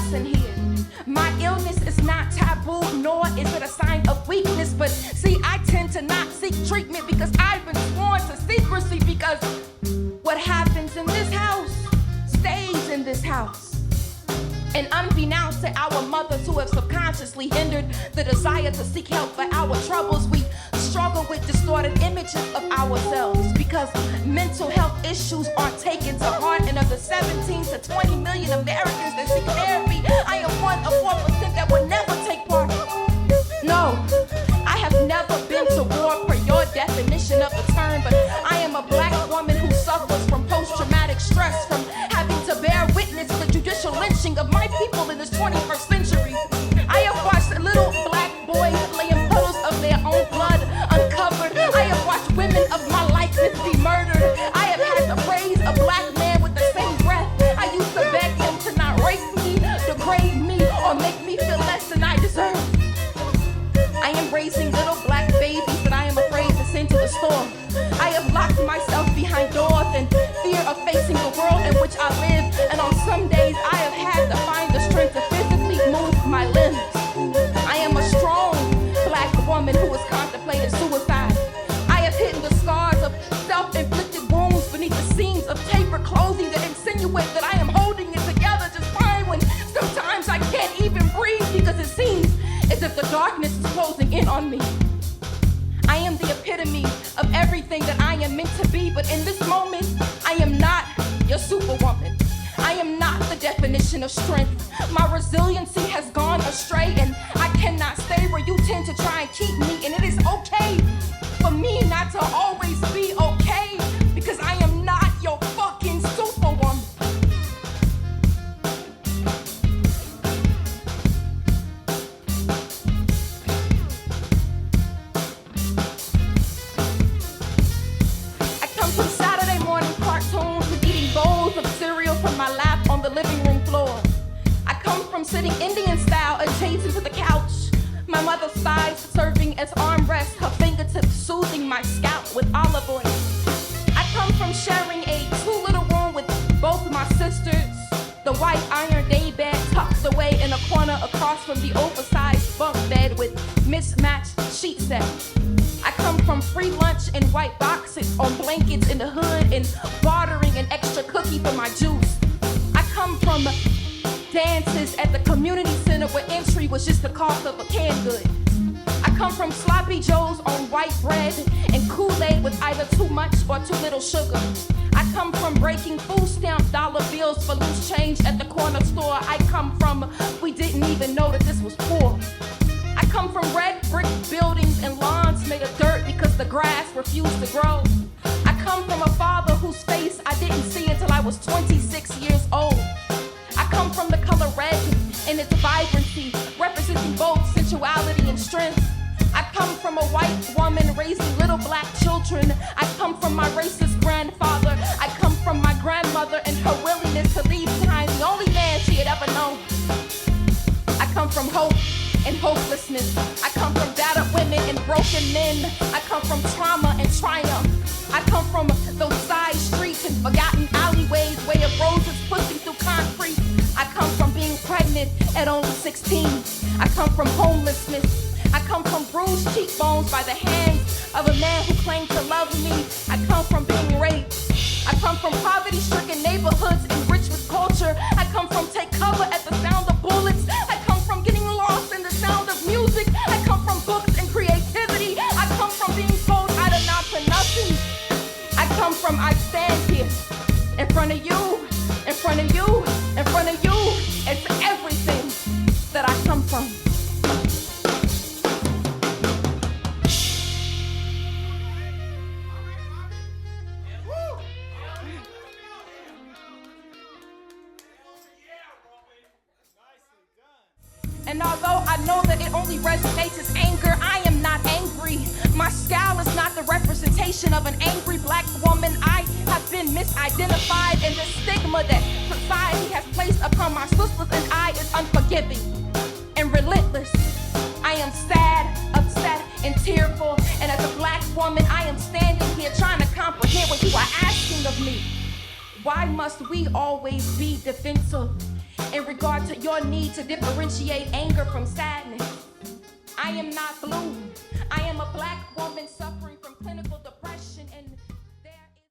lesson here. My illness is not taboo, nor is it a sign of weakness. But see, I tend to not seek treatment because I've been sworn to secrecy. Because what happens in this house stays in this house. And unbeknownst to our mothers who have subconsciously hindered the desire to seek help for our troubles, we struggle with distorted images of ourselves because mental health issues aren't taken to heart. And of the 17 to 20 million Americans that seek therapy, I am one of 4% that will never take part. No, I have never been to war per your definition of the term, but I am a black woman who suffers from post-traumatic stress from having to bear witness to the judicial lynching of my people in this 21st century. I have watched little black boys laying puddles of their own blood uncovered. I have watched women of my likeness be murdered. I have had to praise a black man with the same breath. I used to beg him to not rape me, degrade me, or make me feel less than I deserve. I am raising little black babies that I am afraid to send to the store. I have locked myself behind doors in fear of facing the world in which I live. And on some days I have had to find the strength to physically move my limbs. I am a strong black woman who has contemplated suicide. I have hidden the scars of self-inflicted wounds beneath the seams of tapered clothing that insinuate that I am holding it together just fine when sometimes I can't even breathe because it seems as if the darkness is closing in on me. I am the epitome of everything that I am meant to be, but in this moment, I am not your superwoman. I am not the definition of strength. My resiliency has gone astray, and I cannot stay where you tend to try and keep me, and it is okay for me not to always be okay, because I am not your fucking superwoman. From Saturday morning cartoons with eating bowls of cereal from my lap on the living room floor. I come from sitting Indian style adjacent to the couch, my mother's thighs serving as armrests, her fingertips soothing my scalp with olive oil. I come from sharing a two-little room with both my sisters, the white iron day bed tucked away in a corner across from the oversized bunk bed with mismatched sheet sets. I come from free lunch in white boxes on blankets in the hood and bartering an extra cookie for my juice. I come from dances at the community center where entry was just the cost of a canned good. I come from sloppy joes on white bread and Kool-Aid with either too much or too little sugar. I come from breaking food stamp dollar bills for loose change at the corner store. I come from we didn't even know that this was poor. I come from red brick buildings and lawns made of dirt because the grass refused to grow. I come from a father whose face I didn't see until I was 26 years old. I come from the color red and its vibrancy, representing both sensuality and strength. I come from a white woman raising little black children. I come from my racist grandfather. I come from my grandmother and her willingness to leave behind the only man she had ever known. I come from hope and hopelessness. I come from battered women and broken men. I come from trauma and triumph. I come from those side streets and forgotten alleyways, way of roses pushing through concrete. I come from being pregnant at only 16. I come from homelessness. I come from bruised cheekbones by the hands of a man who claimed to love me. I come from being raped. I come from poverty-stricken neighborhoods enriched with culture. I come from take cover at the sound of bullets. I come from getting lost in the sound of music. I come from books and creativity. I come from being told I'd amount to nothing. I come from I stand here in front of you, in front of you, in front of you. It's everything that I come from. And although I know that it only resonates as anger, I am not angry. My style is not the representation of an angry black woman. I have been misidentified, and the stigma that society has placed upon my sisters and I is unforgiving and relentless. I am sad, upset, and tearful, and as a black woman, I am standing here trying to comprehend what you are asking of me. Why must we always be defensive and regard to your need to differentiate anger from sadness. I am not blue. I am a black woman suffering.